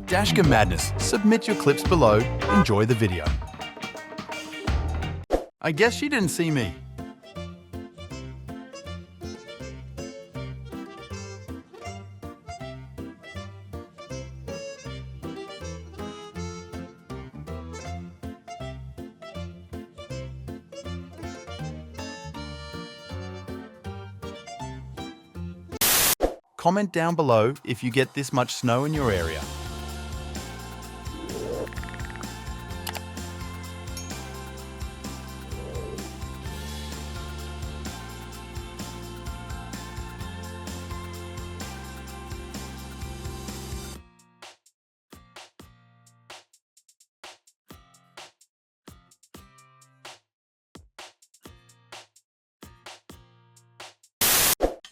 Dashcam Madness. Submit your clips below. Enjoy the video. I guess she didn't see me. Comment down below if you get this much snow in your area.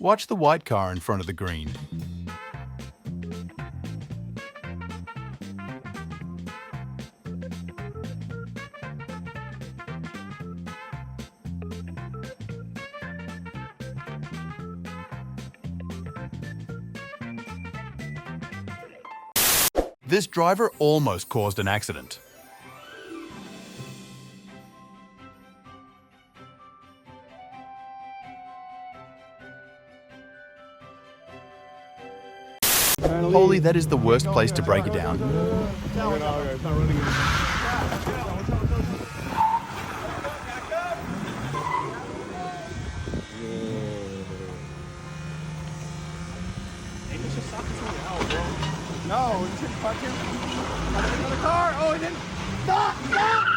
Watch the white car in front of the green. This driver almost caused an accident. Holy, that is the worst place to break it down. No, you shouldn't fuck him. Another car. Oh, and then stop! Stop!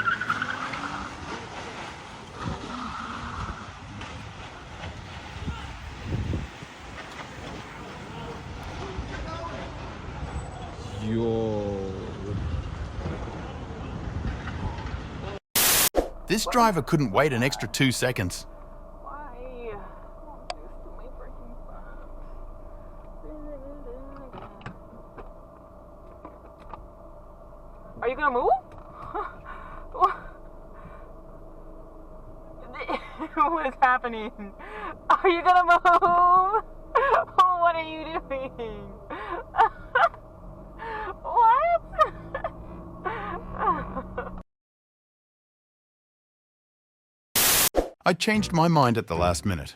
Yo. This driver couldn't wait an extra 2 seconds. Why? Just do my freaking fun. Are you gonna move? What is happening? Are you gonna move? What are you doing? What? I changed my mind at the last minute.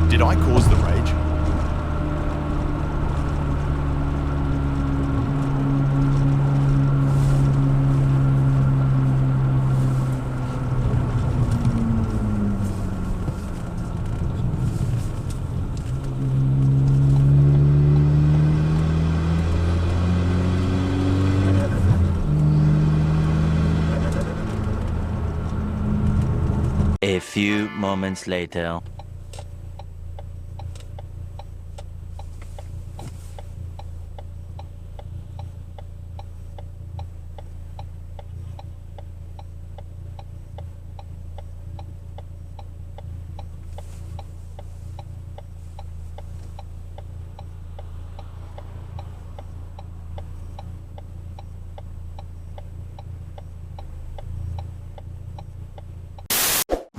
Did I cause the rage? A few moments later.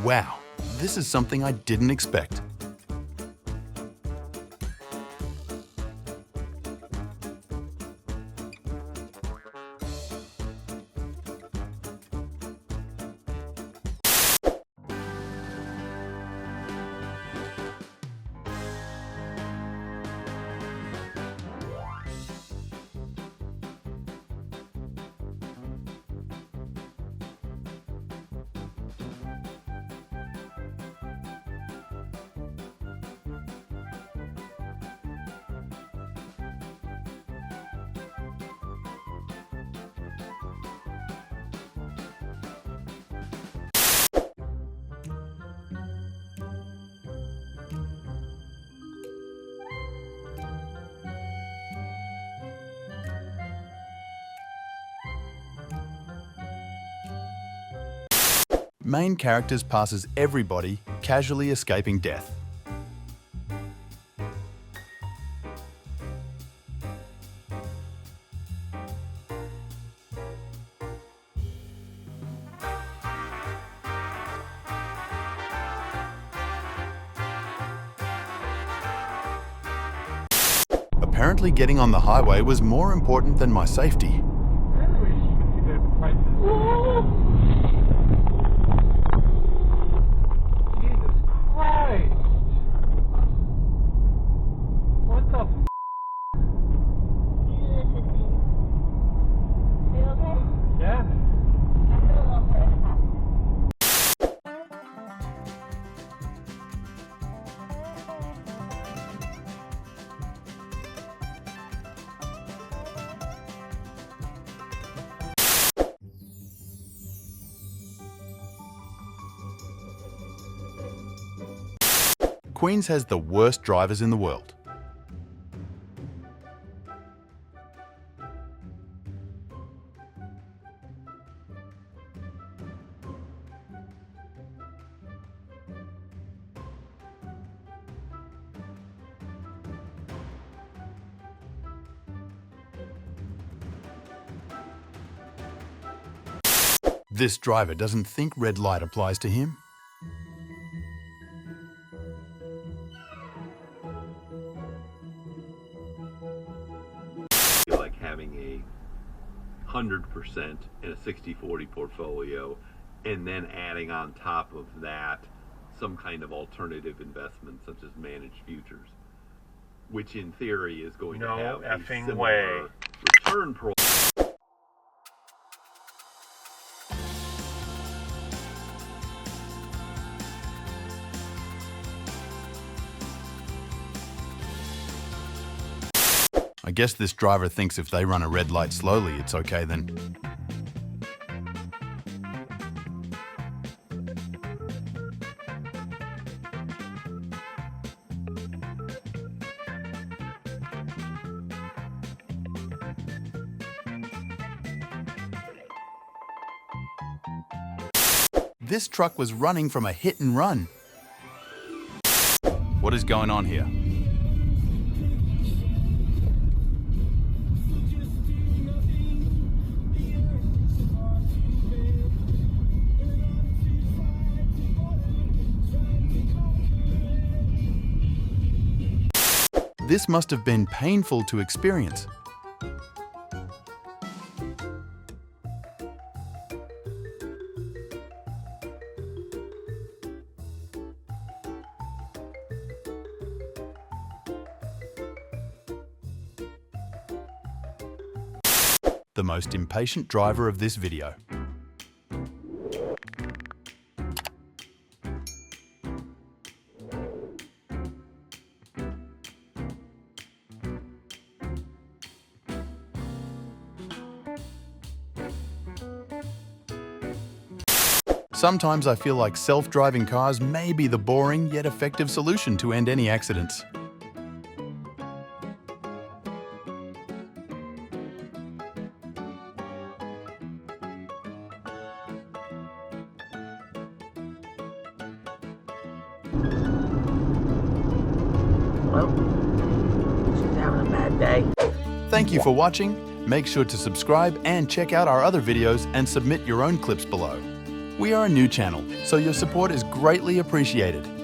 Wow, this is something I didn't expect. main characters passes everybody, casually escaping death. Apparently getting on the highway was more important than my safety. Jesus Christ! What the f? Yeah. Queens has the worst drivers in the world. This driver doesn't think red light applies to him. Like having a 100% in a 60-40 portfolio, and then adding on top of that some kind of alternative investment such as managed futures, which in theory is going to have a similar return profile. I guess this driver thinks if they run a red light slowly, it's okay then. This truck was running from a hit and run. What is going on here? This must have been painful to experience. The most impatient driver of this video. Sometimes I feel like self-driving cars may be the boring yet effective solution to end any accidents. Well, she's having a bad day. Thank you for watching. Make sure to subscribe and check out our other videos and submit your own clips below. We are a new channel, so your support is greatly appreciated.